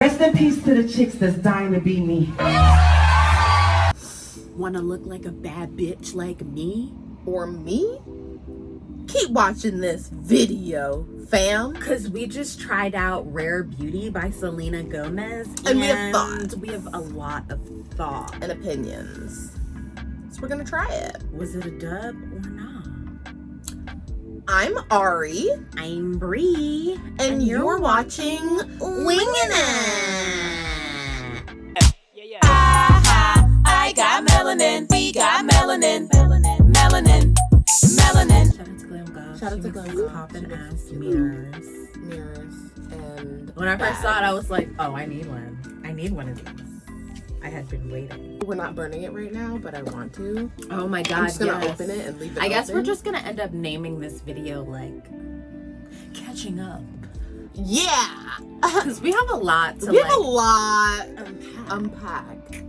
Rest in peace to the chicks that's dying to be me. Wanna look like a bad bitch like me? Or me? Keep watching this video, fam. Cause we just tried out Rare Beauty by Selena Gomez. And we have thoughts. We have a lot of thought. And opinions. So we're gonna try it. Was it a dub or not? I'm Ari. I'm Brie. And you're watching Wingin' It. I got melanin. We got melanin. Melanin. Shout out to Glam Girl. Poppin' ass mirrors. And When I first saw it, I was like, oh, I need one. I need one of these. I had been waiting. we're not burning it right now, but I want to. Oh my god, I'm just gonna yes. open it and leave it I guess open. we're just gonna end up naming this video like catching up. Yeah! Because we have a lot to We have a lot unpack.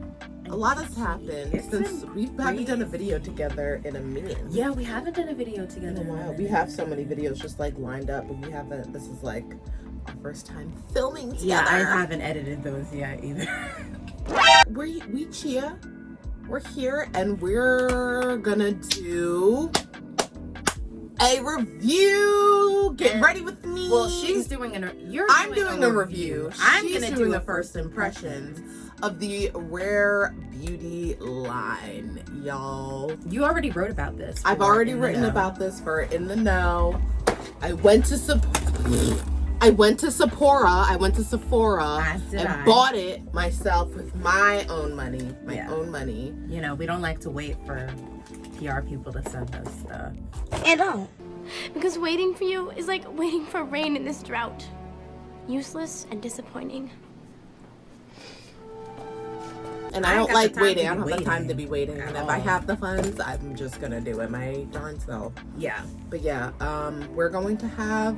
A lot has happened since we haven't done a video together in a minute. Yeah, we haven't done a video together. Wow, we have so many videos just like lined up, but we haven't. This is like our first time filming together. Yeah, I haven't edited those yet either. We cheer. We're here and we're gonna do a review. Get ready with me. Well, she's doing I'm doing a review. I'm She's gonna doing do a first impressions of the Rare Beauty line, y'all. You already wrote about this. I've already written about this for In the Know. I went to Sephora. And bought it myself with my own money. Own money. You know, we don't like to wait for PR people to send us stuff. I don't. Because waiting for you is like waiting for rain in this drought. Useless and disappointing. And I don't like waiting. I don't have the time to be waiting. And if I have the funds, I'm just gonna do it my darn self. Yeah. But yeah, we're going to have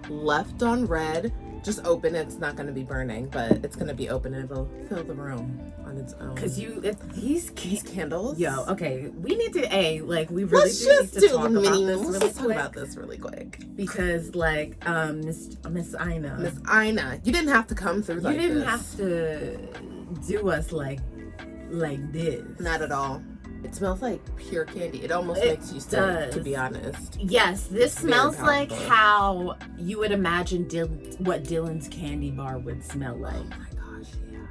Left on Red. Just open it. It's not going to be burning, but it's going to be open and it'll fill the room on its own. Because these candles. Yo, okay, we need to we really Let's just need to do talk about this really Let's talk quick. about this really quick. Because like Miss Ina. Miss Ina, you didn't have to come through like this. You didn't have to do us like this. Not at all. It smells like pure candy. It almost makes you sick, to be honest. Yes, this smells like powerful. how you would imagine what Dylan's candy bar would smell like. Oh my gosh, yeah.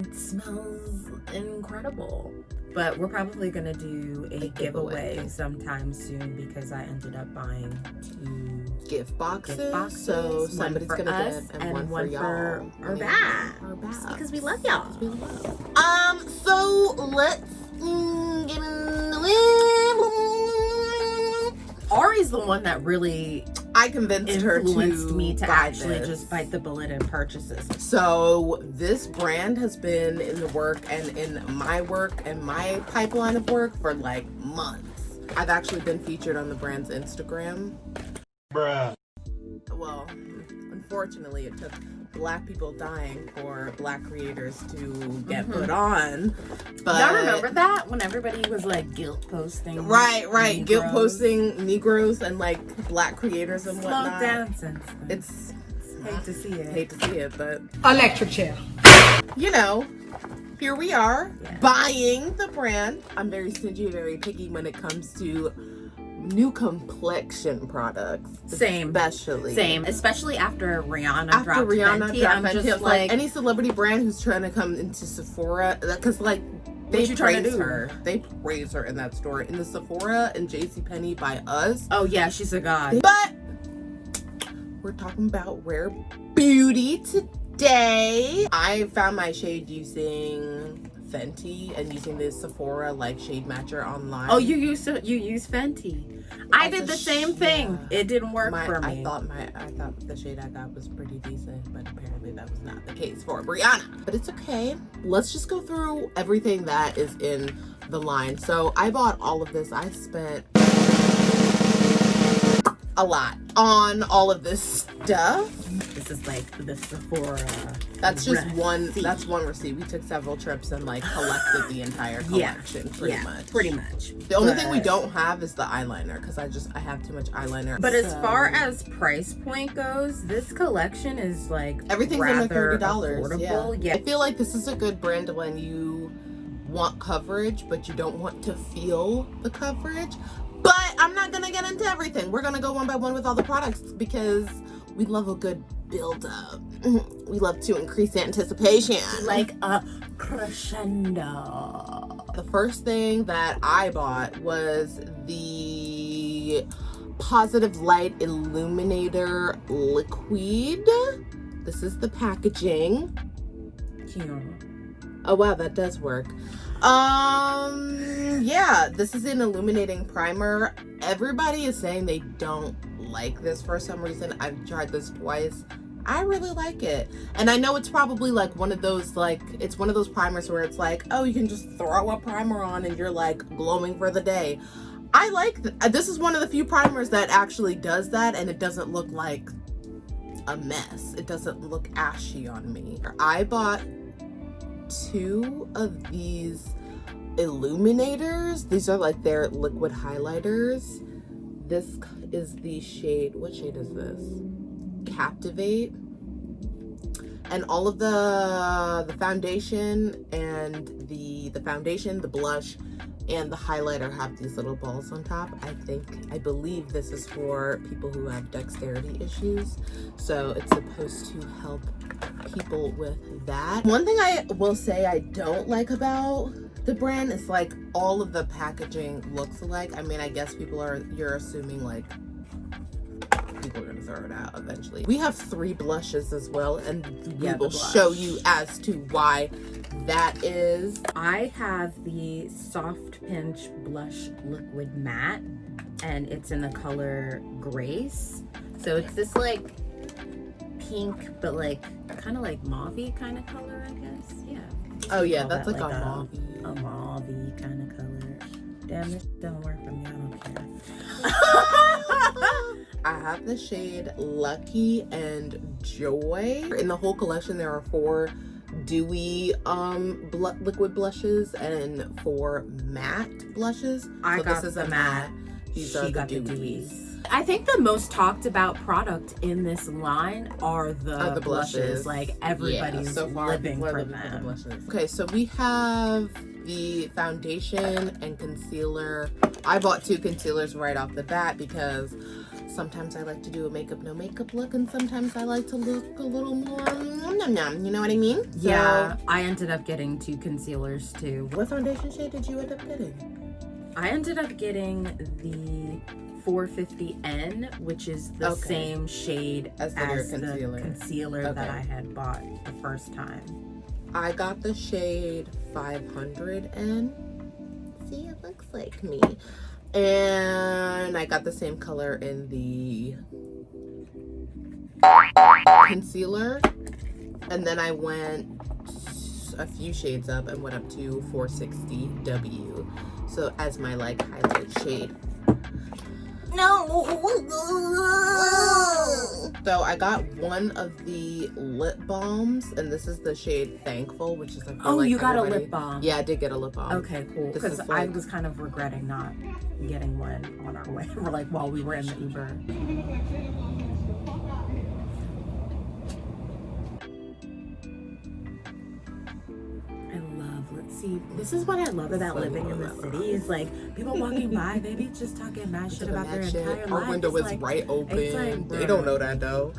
It smells incredible. But we're probably gonna do a giveaway sometime soon because I ended up buying 2 gift boxes. So one somebody's for gonna us get and one for y'all. our BA.P. Our BA.P. Because we love y'all. So let's get into it. Ari's the one that really I convinced her influenced to me to buy actually this. just bite the bullet and purchase this. So this brand has been in the work and in my work and my pipeline of work for like months. I've actually been featured on the brand's Instagram. Bruh. Well, unfortunately, it took Black people dying for Black creators to get put on. But Y'all remember that when everybody was like guilt posting? Right. Negroes? Guilt posting Negroes and like Black creators and Slowed whatnot. down since then. It's hate to see it. hate to see it, but Electric chair. you know, here we are Yeah. buying the brand. I'm very stingy, very picky when it comes to new complexion products. Same. Especially after Rihanna After dropped Rihanna Fenty, dropped I'm Fenty, just it's like any celebrity brand who's trying to come into Sephora, because like they you trying to praise do? her. They praise her in that store. In the Sephora and JCPenney by us. oh yeah, she's a god. But we're talking about Rare Beauty today. I found my shade using Fenty and using this Sephora like shade matcher online. Oh, you use Fenty. I did the same thing. Yeah. It didn't work for me. I thought the shade I got was pretty decent, but apparently that was not the case for Brianna. But it's okay. Let's just go through everything that is in the line. So I bought all of this. I spent a lot on all of this stuff. This this is like the Sephora. That's just receipt. that's one receipt. We took several trips and like collected the entire collection pretty much. Pretty much. The only thing we don't have is the eyeliner because I have too much eyeliner. But as far as price point goes, this collection is like everything's rather under $30. affordable. Yeah. I feel like this is a good brand when you want coverage, but you don't want to feel the coverage. But I'm not gonna get into everything. We're gonna go one by one with all the products because we love a good build up. We love to increase anticipation. Like a crescendo. The first thing that I bought was the Positive Light Illuminator Liquid. This is the packaging. Oh wow, that does work. Yeah, this is an illuminating primer. Everybody is saying they don't like this for some reason. I've tried this twice. I really like it. And I know it's probably like one of those, like, it's one of those primers where it's like, oh, you can just throw a primer on and you're like glowing for the day. I like this is one of the few primers that actually does that, and it doesn't look like a mess. It doesn't look ashy on me. I bought 2 of these illuminators. These are like their liquid highlighters. This is the shade, what shade is this? Captivate. And all of the foundation and the foundation, the blush, and the highlighter have these little balls on top. I believe this is for people who have dexterity issues. So it's supposed to help people with that. One thing I will say I don't like about the brand is like all of the packaging looks alike. I mean, I guess you're assuming like people are gonna throw it out eventually. We have 3 blushes as well, and we will show you as to why that is. I have the Soft Pinch Blush Liquid Matte, and it's in the color Grace. So it's this like pink, but like kind of like mauve-y kind of color, I guess. Yeah. Oh yeah, that's like a mauve. A mauve-y kind of color. Damn, this don't work for me. I don't care. I have the shade Lucky and Joy. In the whole collection, there are 4 dewy liquid blushes and 4 matte blushes. I got this is the a matte. These are the dewies. I think the most talked about product in this line are the blushes. Like everybody's so far, living for them. Blushes. Okay, so we have the foundation and concealer. I bought 2 concealers right off the bat because sometimes I like to do a makeup no makeup look, and sometimes I like to look a little more nom nom. You know what I mean? Yeah, I ended up getting 2 concealers too. What foundation shade did you end up getting? I ended up getting the 450N, which is the same shade as the concealer that I had bought the first time. I got the shade 500N. See, it looks like me. And I got the same color in the concealer. And then I went a few shades up and went up to 460W. So as my like highlight shade. No. So I got one of the lip balms, and this is the shade Thankful, which is like, you got a lip balm. Yeah, I did get a lip balm. Okay, cool. Because I was kind of regretting not getting one on our way, or like while we were in the Uber. See, this is what I love about living in the city. Is like people walking by, maybe just talking mad shit about their entire life. Our window is right open. Like, they don't know that though.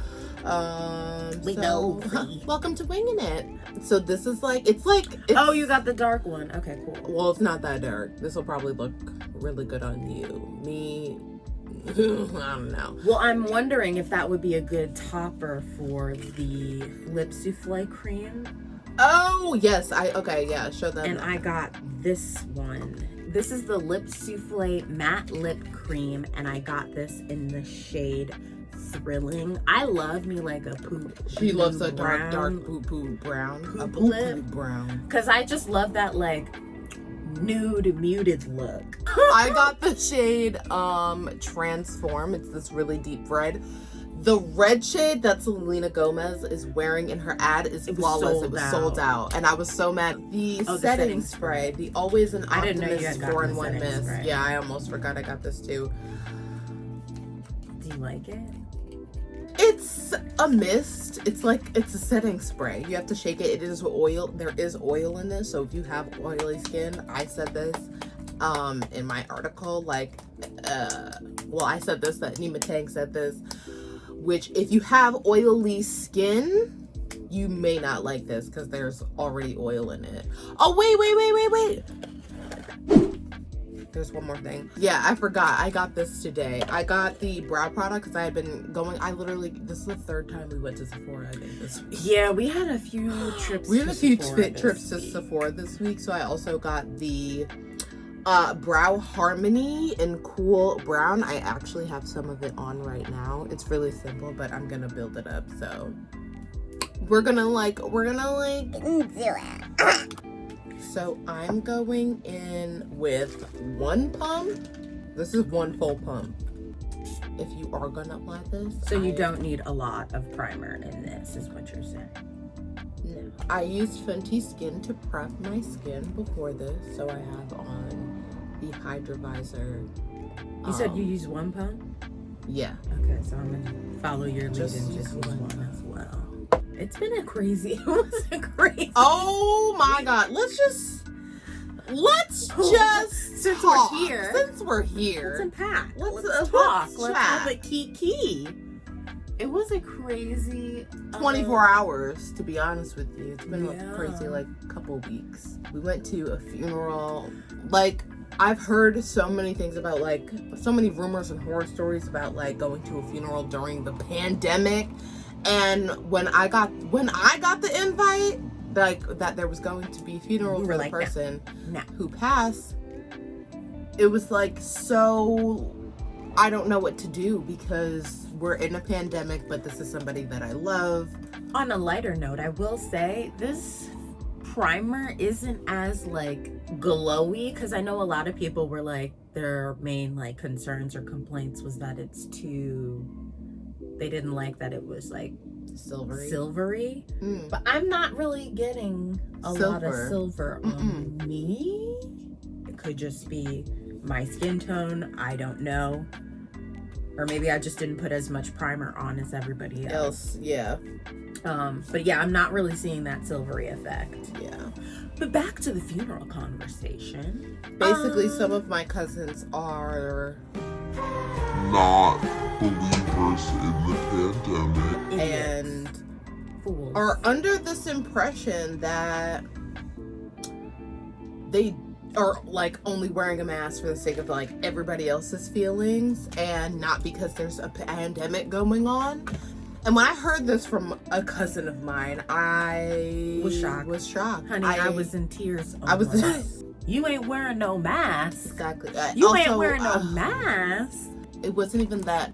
We know. Welcome to Winging It. So this is like, it's oh, you got the dark one. Okay, cool. Well, it's not that dark. This will probably look really good on you. Me, I don't know. Well, I'm wondering if that would be a good topper for the lip souffle cream. Oh, yes. Show them. And I got this one. This is the Lip Souffle Matte Lip Cream, and I got this in the shade Thrilling. I love me like a poop. She loves a dark poo brown. A poop brown. Because I just love that like nude muted look. I got the shade Transform. It's this really deep red. The red shade that Selena Gomez is wearing in her ad is flawless. It was sold out. And I was so mad. The setting spray, the Always an Optimist 4-in-1 mist. Yeah, I almost forgot I got this too. Do you like it? It's a mist. It's a setting spray. You have to shake it. It is oil. There is oil in this. So if you have oily skin, I said this in my article, I said this, that Nima Tang said this, which if you have oily skin, you may not like this because there's already oil in it. Oh, wait. There's one more thing. Yeah, I forgot. I got this today. I got the brow product because I had been going. This is the third time we went to Sephora, I think, this week. Yeah, we had a few trips. We had a few trips to Sephora this week. So I also got the Brow Harmony in Cool Brown. I actually have some of it on right now. It's really simple, but I'm gonna build it up. So we're gonna do it. So I'm going in with one pump. This is one full pump. If you are gonna apply this. So you don't need a lot of primer in this, is what you're saying? No. I used Fenty Skin to prep my skin before this. So I have on the Hydrovisor. You said you use one pump? Yeah. Okay, so I'm gonna follow your lead and just use one as well. It's been a crazy, Oh my God. Let's just since talk. we're here. Since we're here. Let's unpack. Let's talk. chat. Let's have a key. It was a crazy 24 hours, to be honest with you. It's been Yeah. a crazy couple weeks. We went to a funeral. I've heard so many things about so many rumors and horror stories about going to a funeral during the pandemic. And when I got the invite, that there was going to be a funeral for the person who passed, it was so I don't know what to do because we're in a pandemic, but this is somebody that I love. On a lighter note, I will say this primer isn't as glowy, because I know a lot of people were their main concerns or complaints was that they didn't like that it was silvery. But I'm not really getting a lot of silver on me. It could just be my skin tone, I don't know, or maybe I just didn't put as much primer on as everybody else. Yeah. But yeah, I'm not really seeing that silvery effect. Yeah. But back to the funeral conversation. Basically, some of my cousins are not believers in the pandemic and fools. Are under this impression that they are only wearing a mask for the sake of everybody else's feelings and not because there's a pandemic going on. And when I heard this from a cousin of mine, I was shocked. Honey, I was in tears. You ain't wearing no mask. Exactly. You ain't wearing no mask. It wasn't even that.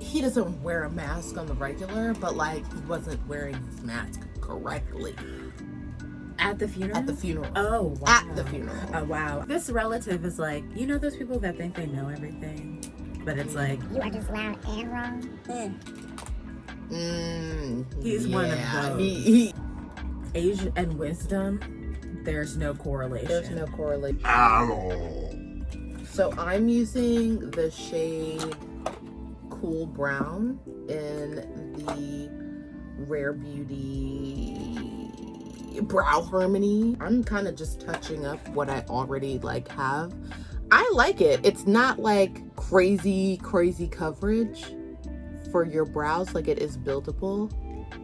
He doesn't wear a mask on the regular, but he wasn't wearing his mask correctly. At the funeral? At the funeral. Oh, wow. At the funeral. Oh, wow. This relative is those people that think they know everything? But it's you are just loud and wrong. He's one of those. He Age and wisdom, there's no correlation. There's no correlation at all. So I'm using the shade Cool Brown in the Rare Beauty Brow Harmony. I'm kind of just touching up what I already have. I like it. It's not crazy coverage for your brows. It is buildable,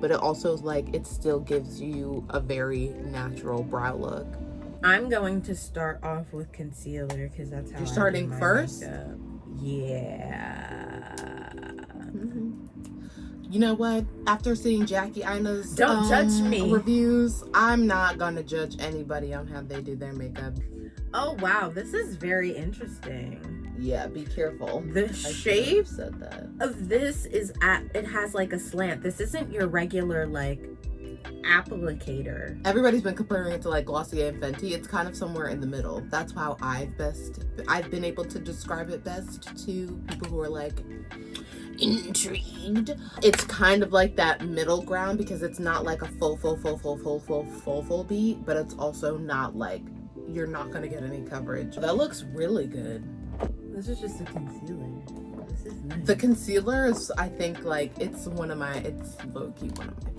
but it also it still gives you a very natural brow look. I'm going to start off with concealer because that's how you're starting first. Makeup. Yeah. You know what? After seeing Jackie Ina's don't judge me reviews, I'm not gonna judge anybody on how they do their makeup. Oh wow, this is very interesting. Yeah, be careful. The shape said that. of this is it has a slant. This isn't your regular applicator. Everybody's been comparing it to like Glossier and Fenty. It's kind of somewhere in the middle. That's how I've been able to describe it best to people who are like intrigued. It's kind of like that middle ground because it's not like a full beat, but it's also not like you're not gonna get any coverage. That looks really good. This is just a concealer. This is nice. The concealer is, I think, like it's low-key one of my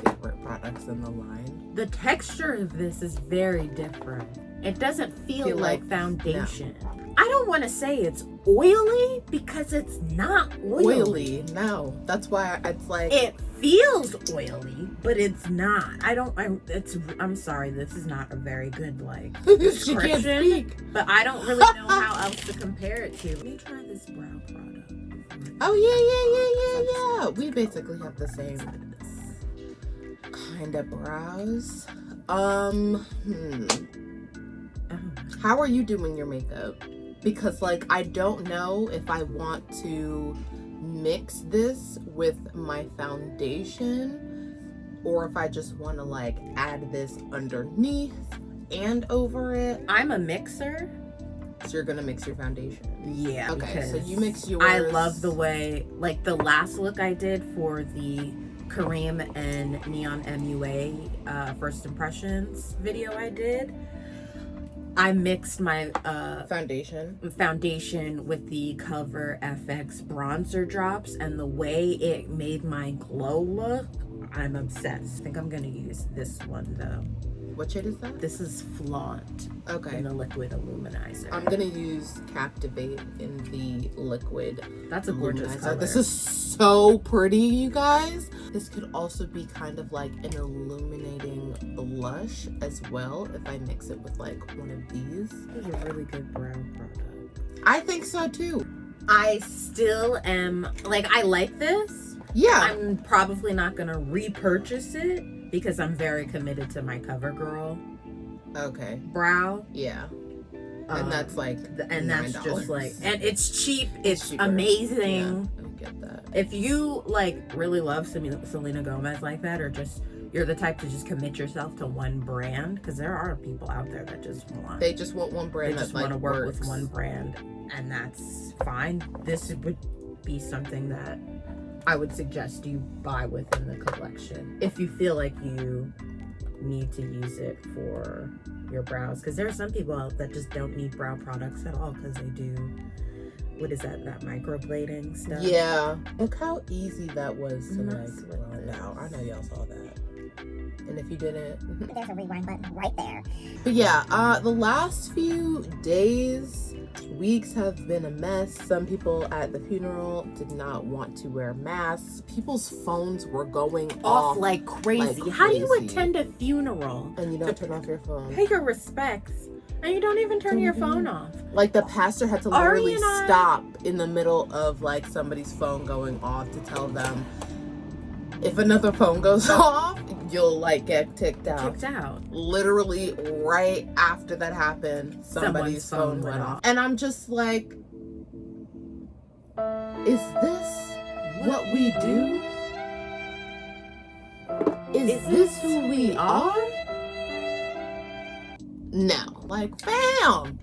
favorite products in the line. The texture of this is very different. It doesn't feel like foundation. No. I don't want to say it's oily because it's not oily. No, that's why it's like It feels oily, but it's not. I'm sorry, this is not a very good like she description. can't speak. But I don't really know how else to compare it to. Let me try this brow product. Oh yeah. We basically have the same kind of brows. How are you doing your makeup? Because like I don't know if I want to mix this with my foundation or if I just want to like add this underneath and over it. I'm a mixer. So you're gonna mix your foundation. Yeah. Okay, so you mix yours. I love the way, like the last look I did for the Kareem and Neon MUA First Impressions video I did. I mixed my foundation with the Cover FX bronzer drops, and the way it made my glow look, I'm obsessed. I think I'm gonna use this one though. What shade is that? This is Flaunt. Okay. In the liquid illuminizer. I'm gonna use Captivate in the liquid. That's a gorgeous color. This is so pretty, you guys. This could also be kind of like an illuminating blush as well if I mix it with like one of these. This is a really good brow product. I think so too. I still am, like, I like this. Yeah. I'm probably not gonna repurchase it because I'm very committed to my CoverGirl brow. Yeah. And that's like and that's $9. just like, and it's cheap. It's amazing. Yeah, I get that. If you like really love Selena Gomez like that, or just you're the type to just commit yourself to one brand, because there are people out there that just want one brand. They just want to work with one brand, and that's fine. This would be something that I would suggest you buy within the collection if you feel like you need to use it for your brows, because there are some people out that just don't need brow products at all because they do, what is that microblading stuff. Yeah, look how easy that was to like with out. I know y'all saw that, and if you didn't, There's a rewind button right there. but yeah, the last few days, weeks have been a mess. Some people at the funeral did not want to wear masks. People's phones were going off like crazy. How do you attend a funeral and you don't turn off your phone? Pay your respects and you don't even turn your phone off? Like the pastor had to literally stop in the middle of like somebody's phone going off to tell them, if another phone goes off, you'll like get kicked out. Literally right after that happened, somebody's phone went off. And I'm just like, is this what we do? Is this who we are? No. Like, fam,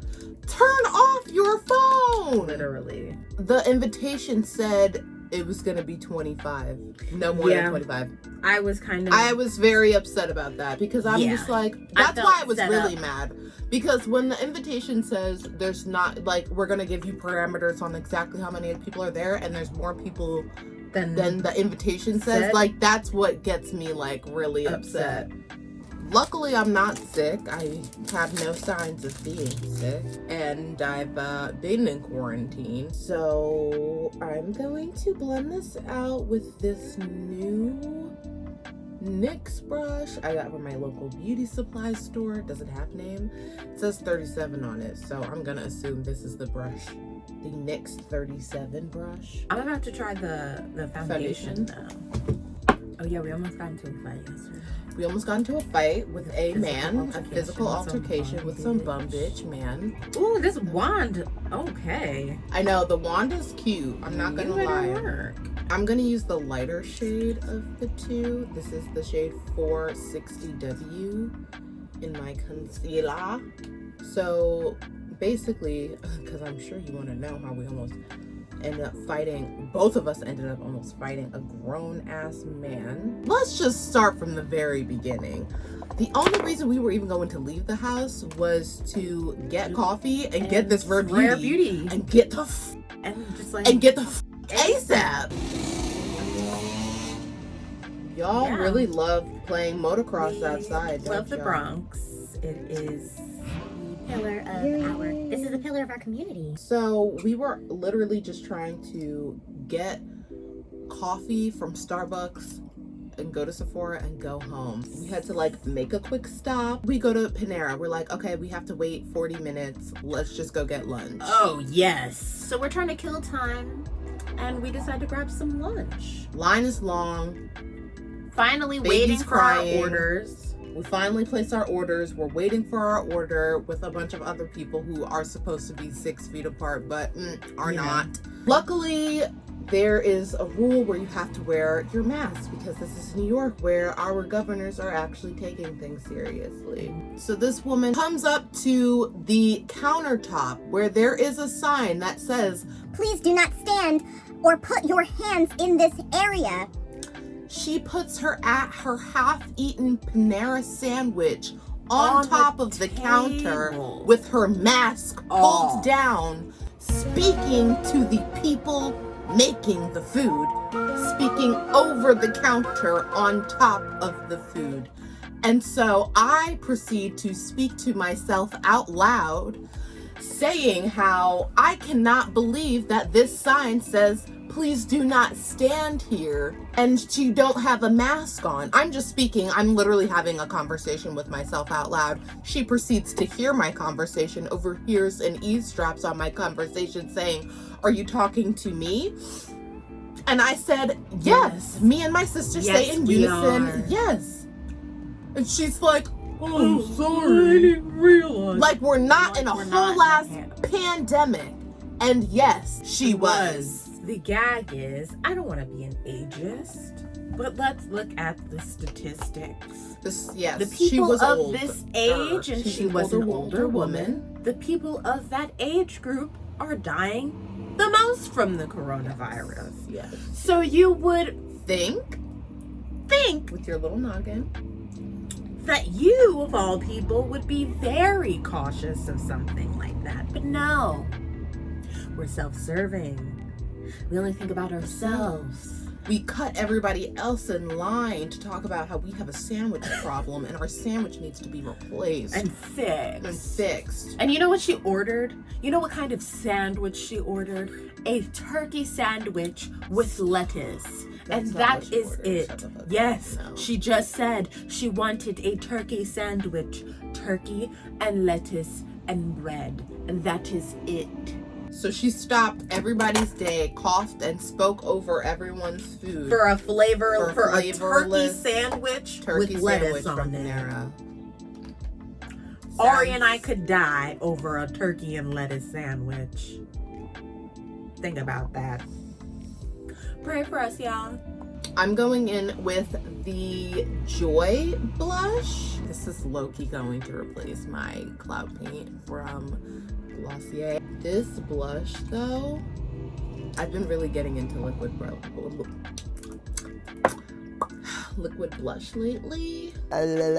turn off your phone. Literally. The invitation said it was gonna be 25, no more than 25. I was very upset about that because I'm just like, that's why I was really mad, because when the invitation says there's not, like, we're gonna give you parameters on exactly how many people are there and there's more people than the invitation says, like, that's what gets me like really upset. Luckily, I'm not sick. I have no signs of being sick, and I've been in quarantine. So I'm going to blend this out with this new NYX brush I got from my local beauty supply store. It doesn't have a name. It says 37 on it, so I'm gonna assume this is the brush. The NYX 37 brush. I'm about to try the foundation now. Oh yeah, we almost got into a fight yesterday. We almost got into a fight with a man, a physical altercation altercation with some bum bitch man. Ooh, this wand. Okay. I know, the wand is cute. I'm not gonna lie. Work. I'm gonna use the lighter shade of the two. This is the shade 460W in my concealer. So basically, because I'm sure you want to know how we almost ended up fighting, both of us ended up almost fighting a grown-ass man. Let's just start from the very beginning. The only reason we were even going to leave the house was to get coffee and get this rare beauty and get the ASAP. Y'all really love playing motocross outside. Love the y'all? Bronx. It is This is the pillar of our community. So we were literally just trying to get coffee from Starbucks and go to Sephora and go home. We had to like make a quick stop. We go to Panera. We're like, okay, we have to wait 40 minutes. Let's just go get lunch. Oh yes. So we're trying to kill time and we decided to grab some lunch. Line is long. Finally Baby's waiting for crying. our orders. We finally placed our orders. We're waiting for our order with a bunch of other people who are supposed to be 6 feet apart, but are not. Luckily, there is a rule where you have to wear your mask because this is New York where our governors are actually taking things seriously. So this woman comes up to the countertop where there is a sign that says, Please do not stand or put your hands in this area. she puts her half-eaten Panera sandwich on top of the counter with her mask pulled down, speaking to the people making the food, speaking over the counter on top of the food. And so I proceed to speak to myself out loud, saying how I cannot believe that this sign says, please do not stand here, and you don't have a mask on. I'm just speaking. I'm literally having a conversation with myself out loud. She proceeds to hear my conversation, overhears and eavesdrops on my conversation saying, are you talking to me? And I said, yes. Me and my sister say in unison, yes. And she's like, oh, sorry. I didn't realize. Like we're not in a whole ass pandemic. And yes, she was. The gag is, I don't want to be an ageist, but let's look at the statistics. The people of this age, and she was an older woman, the people of that age group are dying the most from the coronavirus. Yes. So you would think with your little noggin that you, of all people, would be very cautious of something like that. But no, we're self-serving. We only think about ourselves. We cut everybody else in line to talk about how we have a sandwich problem and our sandwich needs to be replaced. And fixed. And you know what she ordered? You know what kind of sandwich she ordered? A turkey sandwich with lettuce. And that is it. Yes, she just said she wanted a turkey sandwich, turkey and lettuce and bread. And that is it. So she stopped everybody's day, coughed, and spoke over everyone's food. For a turkey sandwich with lettuce on it. Ari and I could die over a turkey and lettuce sandwich. Think about that. Pray for us, y'all. I'm going in with the Joy blush. This is low-key going to replace my Cloud Paint from Glossier. This blush, though, I've been really getting into liquid blush lately. And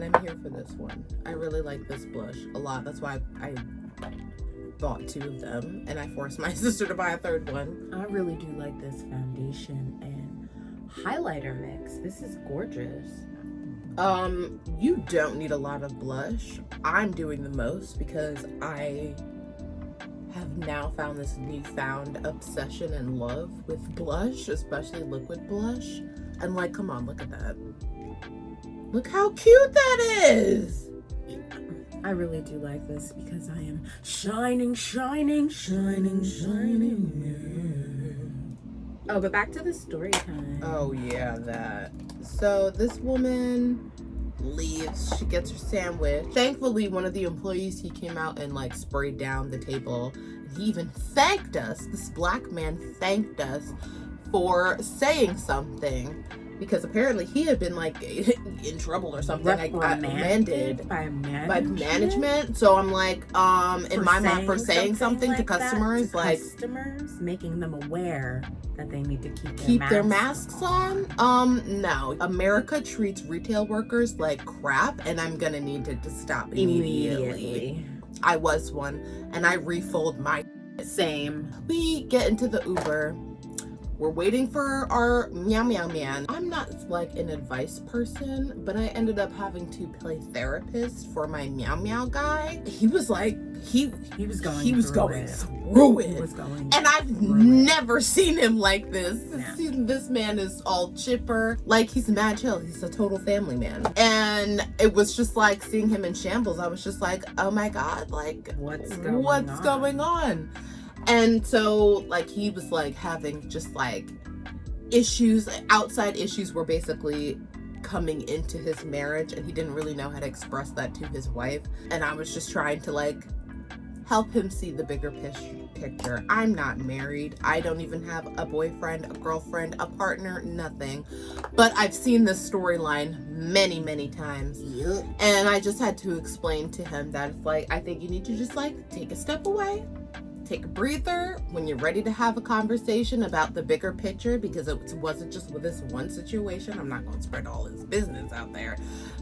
I'm here for this one. I really like this blush a lot. That's why I bought 2 of them, and I forced my sister to buy a 3rd one. I really do like this foundation and highlighter mix. This is gorgeous. You don't need a lot of blush. I'm doing the most because I have now found this newfound obsession and love with blush, especially liquid blush. And like, come on, look at that. Look how cute that is. I really do like this because I am shining. Oh, but back to the story time. Oh yeah, that. So this woman leaves. She gets her sandwich. Thankfully, one of the employees, he came out and like sprayed down the table. And he even thanked us. This black man thanked us for saying something, because apparently he had been like in trouble or something. Reprimanded by management. So I'm like, in my mind, for saying something to customers, like customers, making them aware that they need to keep their masks on. No, America treats retail workers like crap, and I'm gonna need it to stop immediately. I was one, and I refold my. Same. We get into the Uber. We're waiting for our meow meow man. I'm not like an advice person, but I ended up having to play therapist for my meow meow guy. He was like, he was going through it. And I've never seen him like this. Yeah. This man is all chipper. Like, he's mad chill. He's a total family man. And it was just like seeing him in shambles. I was just like, oh my God, like, what's going on? And so, like, he was, like, having just, like, issues, outside issues were basically coming into his marriage, and he didn't really know how to express that to his wife. And I was just trying to, like, help him see the bigger picture. I'm not married. I don't even have a boyfriend, a girlfriend, a partner, nothing. But I've seen this storyline many, many times. Yep. And I just had to explain to him that it's like, I think you need to just, like, take a step away. Take a breather when you're ready to have a conversation about the bigger picture, because it wasn't just with this one situation. I'm not going to spread all his business out there,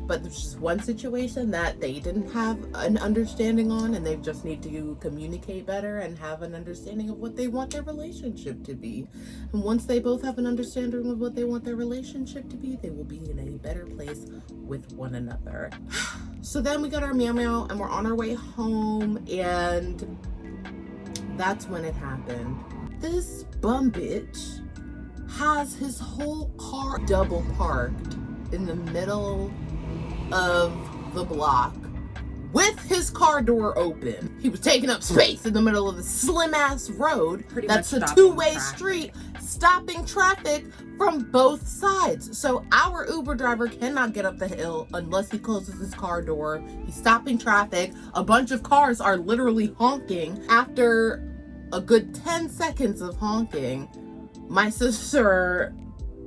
but there's just one situation that they didn't have an understanding on, and they just need to communicate better and have an understanding of what they want their relationship to be. And once they both have an understanding of what they want their relationship to be, they will be in a better place with one another. So then we got our meow meow, and we're on our way home, and that's when it happened. This bum bitch has his whole car double parked in the middle of the block with his car door open. He was taking up space in the middle of a slim ass road. That's a two-way street, stopping traffic from both sides. So our Uber driver cannot get up the hill unless he closes his car door. He's stopping traffic. A bunch of cars are literally honking. After a good 10 seconds of honking, my sister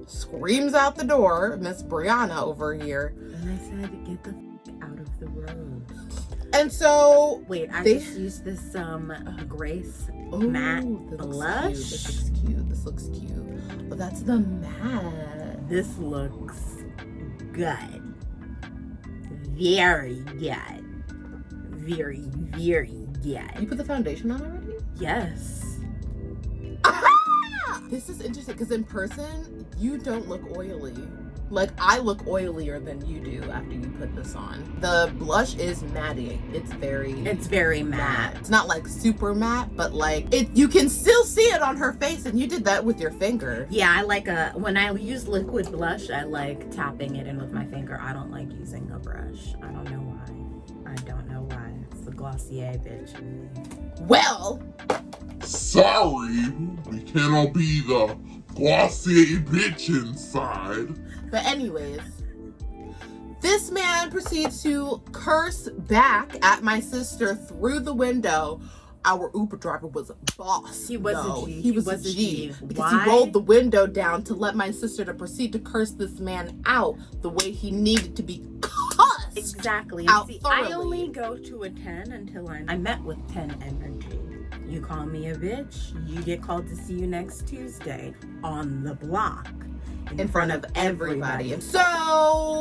screams out the door, Miss Brianna over here. And I said, get the out of the road. And so wait, I just used this Grace matte blush. This looks cute. Oh, that's the matte. This looks good. Very good. Very, very good. You put the foundation on already? Yes. This is interesting because in person, you don't look oily. Like, I look oilier than you do after you put this on. The blush is matte. It's very matte. It's not like super matte, but like you can still see it on her face, and you did that with your finger. Yeah, I like when I use liquid blush, I like tapping it in with my finger. I don't like using a brush. I don't know why. It's the Glossier bitch in me. Well, sorry, we cannot be the Glossier bitch inside. But anyways, this man proceeds to curse back at my sister through the window. Our Uber driver was a boss. He was a G. He was a G. Because Why? he rolled the window down to let my sister to proceed to curse this man out the way he needed to be cussed. Exactly. Out See, thoroughly. I only go to a 10 until I met with 10 energy. You call me a bitch, you get called to see you next Tuesday on the block. In front of everybody. So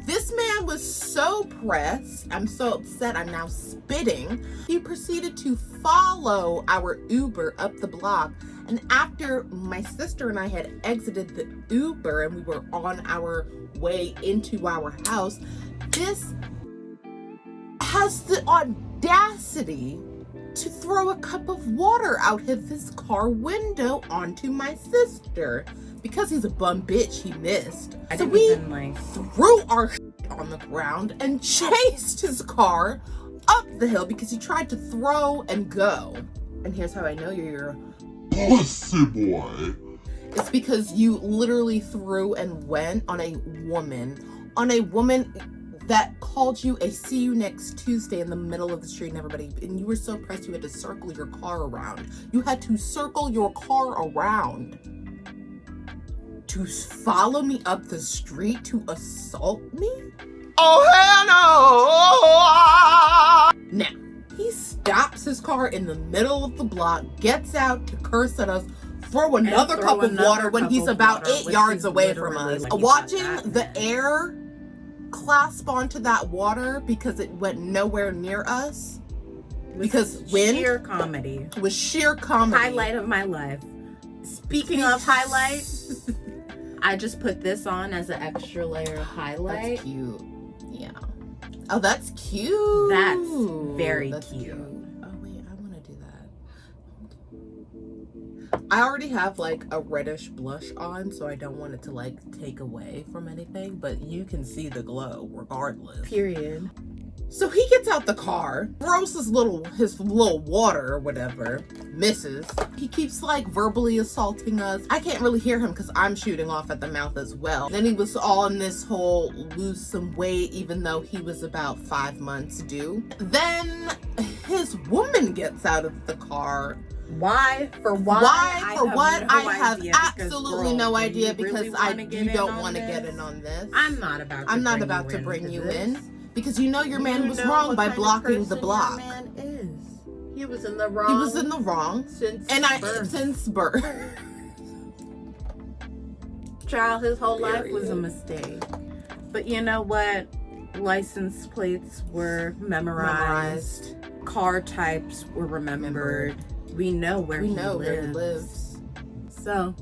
this man was so pressed. I'm so upset. I'm now spitting. He proceeded to follow our Uber up the block. And after my sister and I had exited the Uber and we were on our way into our house, this has the audacity to throw a cup of water out of his car window onto my sister. Because he's a bum bitch, he missed. So we threw our on the ground and chased his car up the hill because he tried to throw and go. And here's how I know you're Pussy boy. It's because you literally threw and went on a woman that called you a see you next Tuesday in the middle of the street and everybody, and you were so pressed you had to circle your car around. You had to circle your car around to follow me up the street to assault me? Oh, hell no! Now, he stops his car in the middle of the block, gets out to curse at us, throw another cup of water when he's about 8 yards away from us. Watching the air clasp onto that water because it went nowhere near us. Because wind sheer comedy. Was sheer comedy. Highlight of my life. Speaking of highlights, I just put this on as an extra layer of highlight. That's cute. Yeah. Oh, that's cute. That's very cute. Oh wait, I want to do that. I already have like a reddish blush on, so I don't want it to like take away from anything, but you can see the glow regardless. Period. So he gets out the car, throws his little water or whatever, misses. He keeps like verbally assaulting us. I can't really hear him because I'm shooting off at the mouth as well. Then he was all in this whole lose some weight even though he was about 5 months due. Then his woman gets out of the car. Why? For what? I have absolutely no idea because you don't want to get in on this. I'm not about to bring you in. Because you know your man was wrong by blocking the block. Man is. He was in the wrong. He was in the wrong since birth. Child, his whole life was a mistake. But you know what? License plates were memorized. Car types were remembered. We know where he lives. So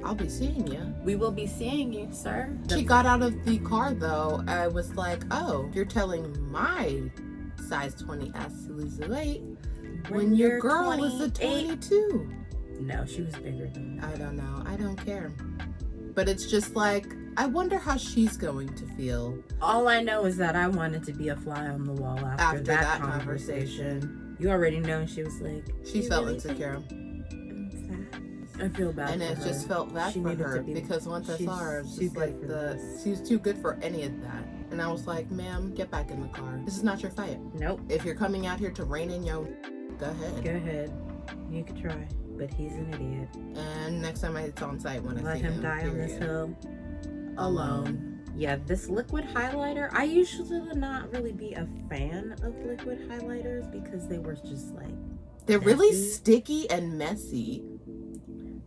I'll be seeing you. We will be seeing you, sir. She got out of the car though. I was like, oh, you're telling my size 20S to lose the weight when your girl is a 22. No, she was bigger than that. I don't know. I don't care. But it's just like, I wonder how she's going to feel. All I know is that I wanted to be a fly on the wall after that conversation. You already know she was like... She felt insecure. I feel bad and for it her. just felt bad for her because once I saw her, it's just like she was too good for any of that. And I was like, ma'am, get back in the car. This is not your fight. Nope. If you're coming out here to rein in your, go ahead. Go ahead. You could try, but he's an idiot. And next time it's on site when I see him. Let him die on this hill alone. Yeah, this liquid highlighter, I usually would not really be a fan of liquid highlighters because they were just like they're messy. Really sticky and messy.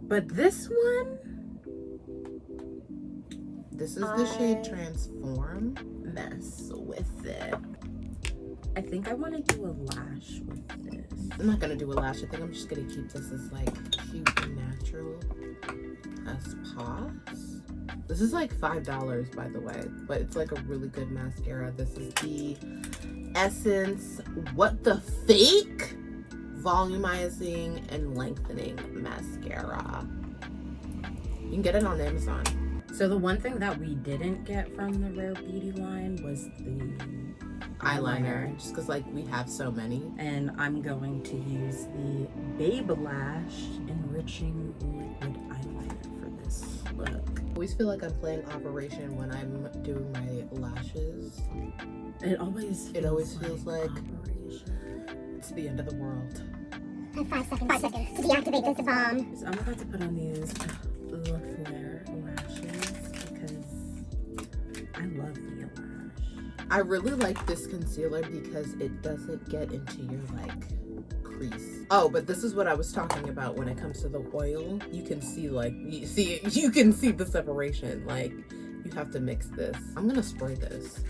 But this one, this is the shade Transform. Mess with it. I think I want to do a lash with this. I'm not gonna do a lash. I think I'm just gonna keep this as like cute and natural as pos. This is like $5 by the way, but it's like a really good mascara. This is the Essence What the Fake Volumizing and Lengthening Mascara. You can get it on Amazon. So the one thing that we didn't get from the Rare Beauty line was the eyeliner. Just because like we have so many. And I'm going to use the Babe Lash Enriching Liquid Eyeliner for this look. I always feel like I'm playing Operation when I'm doing my lashes. It always feels like Operation. It's the end of the world. I have 5 seconds. 5 seconds to deactivate this bomb. So I'm about to put on these Le Flare lashes because I love the lash. I really like this concealer because it doesn't get into your like crease. Oh, but this is what I was talking about when it comes to the oil. You can see like you can see the separation. Like you have to mix this. I'm gonna spray this.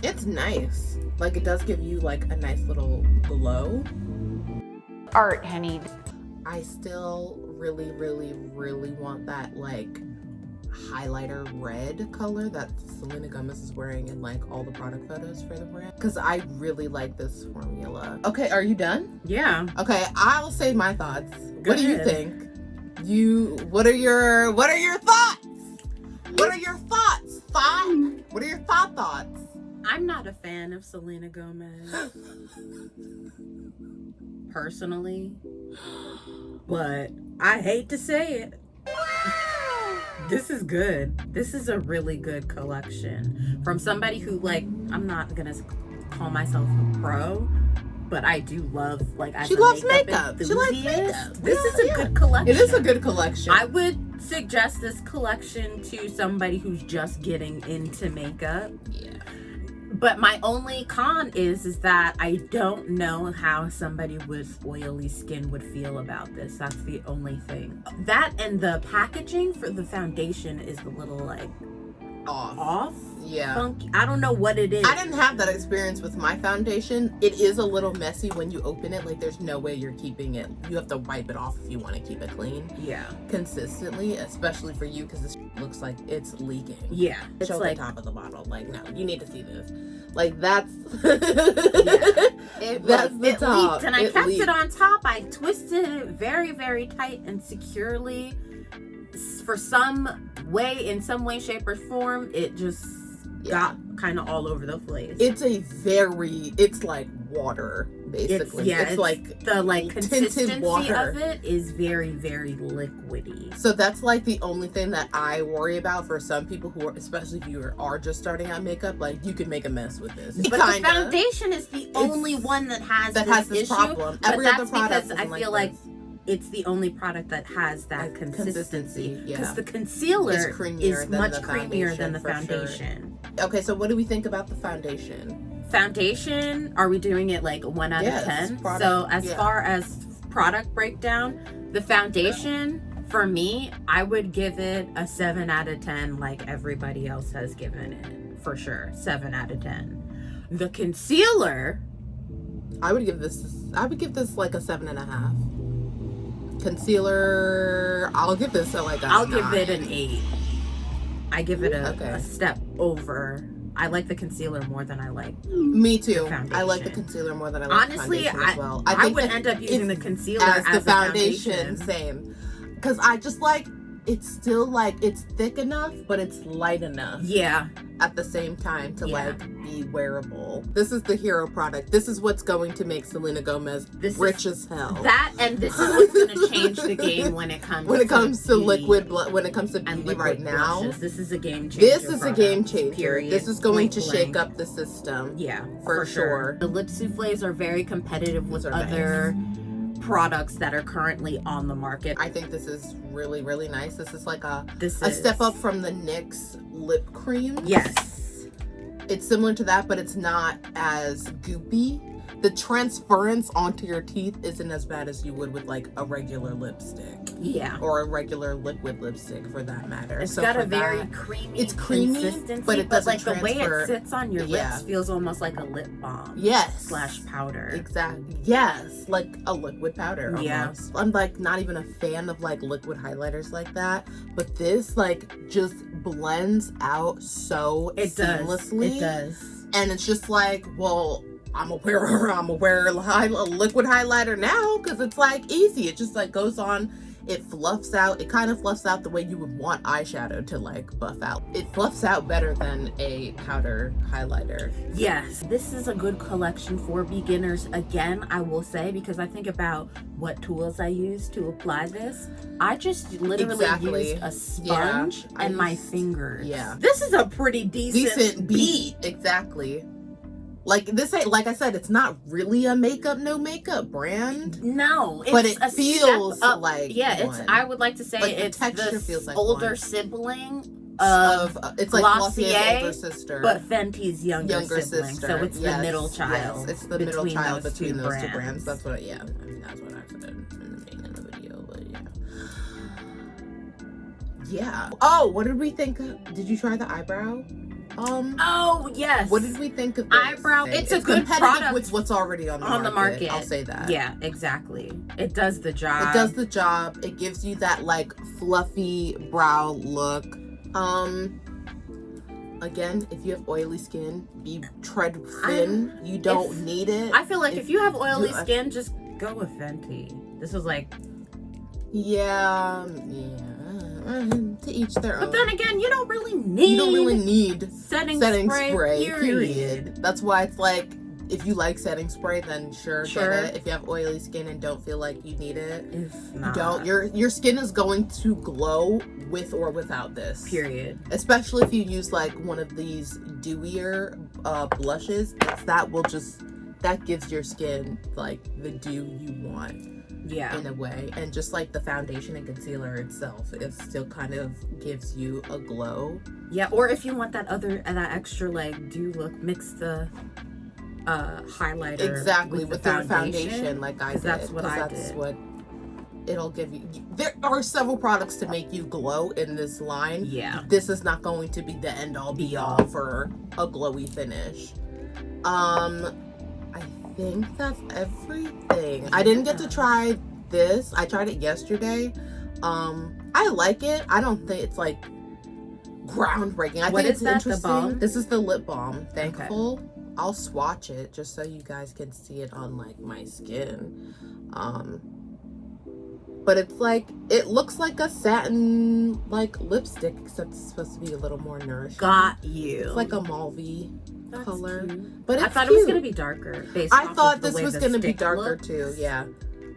It's nice. Like it does give you like a nice little glow. Art, honey. I still really want that like highlighter red color that Selena Gomez is wearing in like all the product photos for the brand because I really like this formula. Okay, are you done? Yeah. Okay, I'll say my thoughts. Go what do you ahead. think? What are your thoughts? What are your thoughts? What are your thoughts? I'm not a fan of Selena Gomez. personally, but I hate to say it. This is good. This is a really good collection from somebody who, like, I'm not gonna call myself a pro, but I do love, like, as She a loves makeup makeup. She likes enthusiast, makeup. this is a good collection. It is a good collection. I would suggest this collection to somebody who's just getting into makeup. Yeah. But my only con is that I don't know how somebody with oily skin would feel about this. That's the only thing. That and the packaging for the foundation is a little, like, off. Yeah. Funky. I don't know what it is. I didn't have that experience with my foundation. It is a little messy when you open it. Like, there's no way you're keeping it. You have to wipe it off if you want to keep it clean. Yeah. Consistently, especially for you, because this looks like it's leaking. Yeah. It's Show like the top of the bottle. Like, no, you need to see this. Like, that's it that's the it top. leaked, and I kept leaked. it on top. I twisted it very, very tight and securely. For some way, shape, or form, it just got kind of all over the place. It's like water, basically. It's like the, like, tinted consistency water. of it is very, very liquidy. So that's, like, the only thing that I worry about for some people who are, especially if you are just starting out makeup, like, you could make a mess with this. But the foundation is the only one that has this issue, problem. But Every that's other product because I feel like it's the only product that has that consistency. Because the concealer is much creamier than the foundation. Sure. Okay, so what do we think about the foundation? Foundation, are we doing it like 1 out of 10? So as far as product breakdown, the foundation, for me, I would give it a 7 out of 10 like everybody else has given it. For sure, 7 out of 10. The concealer, I would give this like a 7.5. Concealer, I'll give this I'll give it an 8. I give it a step over. I like the concealer more than I like. Me too. I like the concealer more than I like honestly, the foundation as well. I would end up using the concealer as the foundation. Same, because I just like it's still like it's thick enough, but it's light enough. Yeah. At the same time to like be wearable. This is the hero product. This is what's going to make Selena Gomez rich as hell. That and this is what's going to change the game when it comes to liquid when it comes to beauty right now. Blushes. This is a game changer. This is a game changer. Period. This is going to shake up the system. Yeah, for sure. The lip souffles are very competitive with other products that are currently on the market. I think this is really, really nice. This is like a step up from the NYX lip cream. Yes. It's similar to that, but it's not as goopy. The transference onto your teeth isn't as bad as you would with like a regular lipstick. Yeah. Or a regular liquid lipstick for that matter. It's got a very creamy consistency, but it doesn't like the way it sits on your lips feels almost like a lip balm. Yes. / powder. Exactly. Yes. Like a liquid powder almost. Yeah. I'm like not even a fan of like liquid highlighters like that. But this like just blends out so seamlessly. It does. And it's just like, well, I'm gonna wear a liquid highlighter now because it's like easy. It just like goes on. It fluffs out. It kind of fluffs out the way you would want eyeshadow to like buff out. It fluffs out better than a powder highlighter. Yes, this is a good collection for beginners. Again, I will say, because I think about what tools I use to apply this. I just literally used a sponge and my fingers. Yeah. This is a pretty decent beat. Exactly. Like this ain't, like I said, it's not really a no makeup brand. No, but it feels like I would like to say like it's the texture the feels like older sibling of it's like Glossier's older sister, but Fenty's younger sibling. sister. So it's the middle child. Yes, it's the middle child between those brands. two brands. That's what. Yeah, I mean, that's what I said in the beginning of the video. But yeah. Oh, what did we think? Did you try the eyebrow? Oh yes. What did we think of this? Eyebrow? It's a good competitive product with what's already on the market. I'll say that. Yeah, exactly. It does the job. It does the job. It gives you that like fluffy brow look. Again, if you have oily skin, tread thin. You don't need it. I feel like if you have oily skin, just go with Fenty. This was like, to each their own. But then again, you don't really need setting spray. Period. That's why it's like if you like setting spray, then sure. Get it. If you have oily skin and don't feel like you need it, If not, you don't. Your skin is going to glow with or without this. period. Especially if you use like one of these dewier blushes, that gives your skin like the dew you want. Yeah. In a way, and just like the foundation and concealer itself, it still kind of gives you a glow. Yeah, or if you want that extra like dew look, mix the highlighter Exactly with the the foundation like I did. That's what I That's did. what it'll give you. There are several products to make you glow in this line. Yeah. This is not going to be the end all be all for a glowy finish. I think that's everything. I didn't get to try this. I tried it yesterday. I like it. I don't think it's like groundbreaking. I What think is it's that, the interesting. balm? This is the lip balm. Thankful. I'll swatch it just so you guys can see it on like my skin. But it's like, it looks like a satin like lipstick, except it's supposed to be a little more nourishing. Got you. It's like a mauvey color. Cute. But it's I thought cute. it was gonna be darker. I thought this was gonna be darker too. Yeah.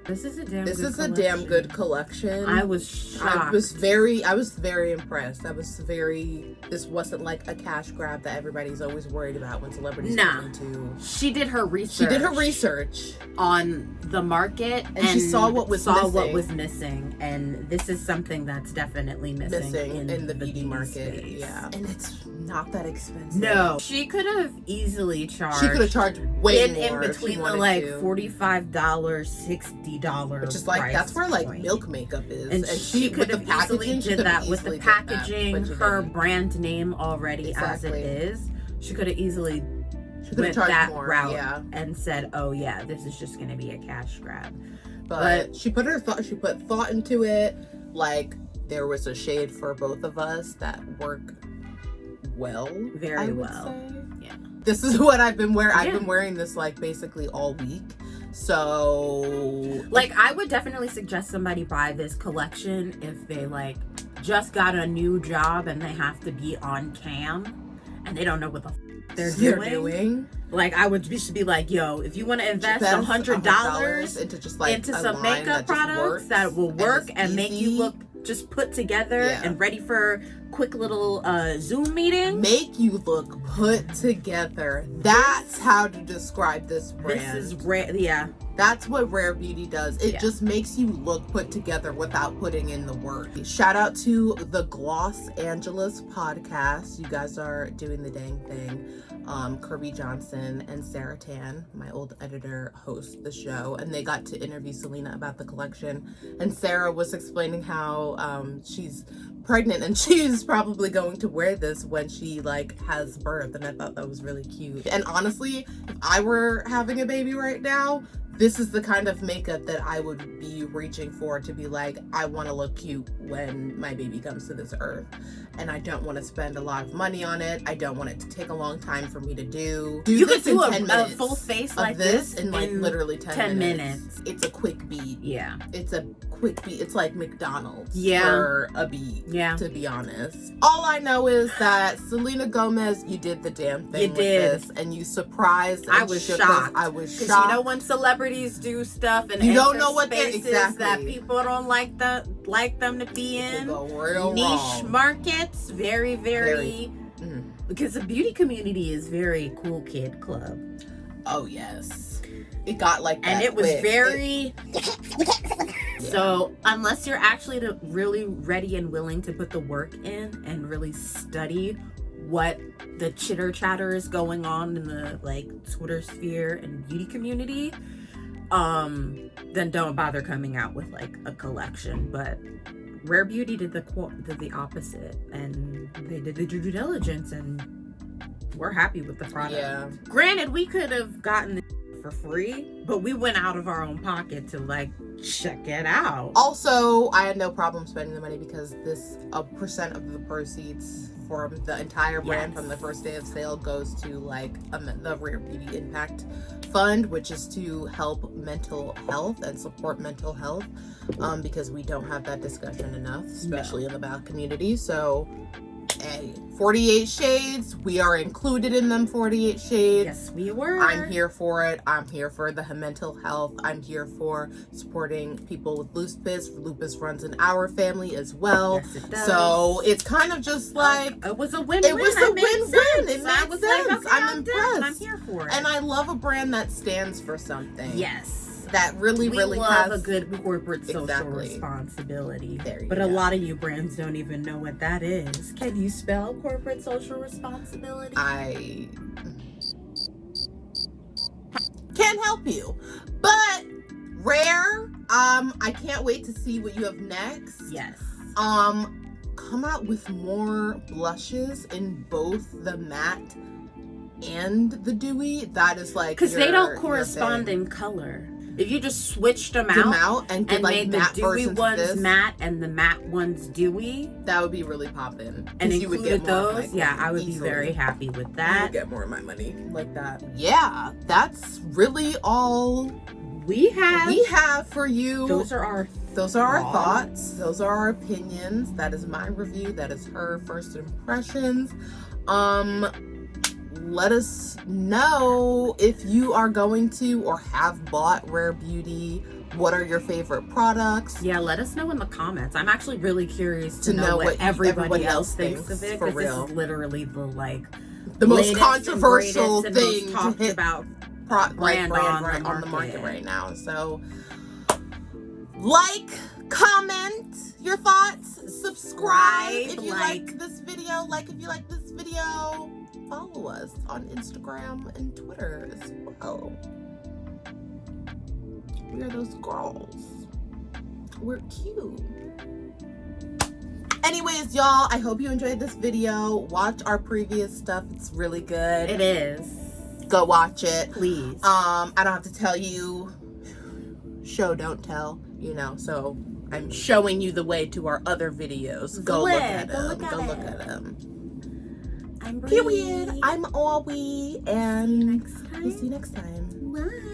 This is a damn. This good is a collection. damn good collection. I was shocked. I was very impressed. This wasn't like a cash grab that everybody's always worried about when celebrities Nah. go into. She did her research. She did her research on the market and she saw what was missing, and this is something that's definitely missing in the beauty market. Space. Yeah, and it's not that expensive. No, she could have easily charged. She could have charged way more in between the like $45, $60, which is like that's where like Milk makeup is, and she could have easily did that with the packaging, her brand name already as it is. She could have easily went that route and said, "Oh yeah, this is just going to be a cash grab." But she put thought into it. Like there was a shade for both of us that worked well, very well. Say. Yeah. This is what I've been wearing. I've been wearing this like basically all week. So like I would definitely suggest somebody buy this collection if they like just got a new job and they have to be on cam and they don't know what the they're doing. Like I would just be like, yo, if you want to invest $100 into just like into some makeup products that will work and make you look just put together and ready for quick little Zoom meeting. Make you look put together. That's how to describe this brand. This is rare. Yeah. That's what Rare Beauty does. It just makes you look put together without putting in the work. Shout out to the Gloss Angeles podcast. You guys are doing the dang thing. Kirby Johnson and Sarah Tan, my old editor, host the show, and they got to interview Selena about the collection. And Sarah was explaining how she's pregnant and she's probably going to wear this when she like has birth, and I thought that was really cute. And honestly, if I were having a baby right now, this is the kind of makeup that I would be reaching for, to be like, I want to look cute when my baby comes to this earth. And I don't want to spend a lot of money on it. I don't want it to take a long time for me to do. You could do a full face like this in like literally 10 minutes. It's a quick beat. Yeah. It's a quick beat. It's like McDonald's for a beat. Yeah. To be honest. All I know is that Selena Gomez, you did the damn thing with this, and you surprised and I was shocked. I was shocked. Because you know when celebrities do stuff and you don't know what they're that people don't like them to be in. Niche markets, very because the beauty community is very cool kid club. Oh yes. It got like that. And it was very so unless you're actually really ready and willing to put the work in and really study what the chitter chatter is going on in the like Twitter sphere and beauty community, then don't bother coming out with like a collection. But Rare Beauty did the opposite, and they did the due diligence, and we're happy with the product. Yeah. Granted, we could have gotten it for free, but we went out of our own pocket to like check it out. Also, I had no problem spending the money because a percent of the proceeds from the entire brand from the first day of sale goes to like the Rare Beauty Impact Fund, which is to help mental health and support mental health, because we don't have that discussion enough, especially in the BAP community. So Hey, 48 shades. We are included in them 48 shades. Yes, we were. I'm here for it. I'm here for the mental health. I'm here for supporting people with lupus. Lupus runs in our family as well. Yes, it does. So it's kind of just like it was a win-win. It was a win-win. It I made was sense. like, okay, I'm impressed. I'm here for it. And I love a brand that stands for something. Yes. That really We has love a good corporate social Exactly. responsibility. There you but go. a lot of you brands don't even know what that is. Can you spell corporate social responsibility? I can't help you. But Rare, I can't wait to see what you have next. Yes. Come out with more blushes in both the matte and the dewy. That is like, because they don't your correspond thing. in color. If you just switched them Them out out and did like made the matte dewy versions of ones this, matte and the matte ones dewy that would be really poppin'. and You would included get more of my those, yeah, money I would easily. be very happy with You would that. get more of my money like that. Yeah, that's really all We have for you. those are our thoughts. Those are our opinions. That is my review. That is her first impressions. Let us know if you are going to or have bought Rare Beauty. What are your favorite products? Yeah, let us know in the comments. I'm actually really curious to To know know what what everybody else thinks thinks, of it, for because this real. is literally the The most latest controversial and greatest thing and to most talked hit about brand on on the the market market. right now. So like, comment your thoughts, subscribe if you like this video, if you like this video, follow us on Instagram and Twitter as well. We are those girls. We're cute. Anyways, y'all, I hope you enjoyed this video. Watch our previous stuff. It's really good. It is. Go watch it. Please. I don't have to tell you. Show, don't tell. So I'm showing you the way to our other videos. Go look at them. Go look at them. I'm Brie. Period. I'm Awie, and we'll see you next time. Bye.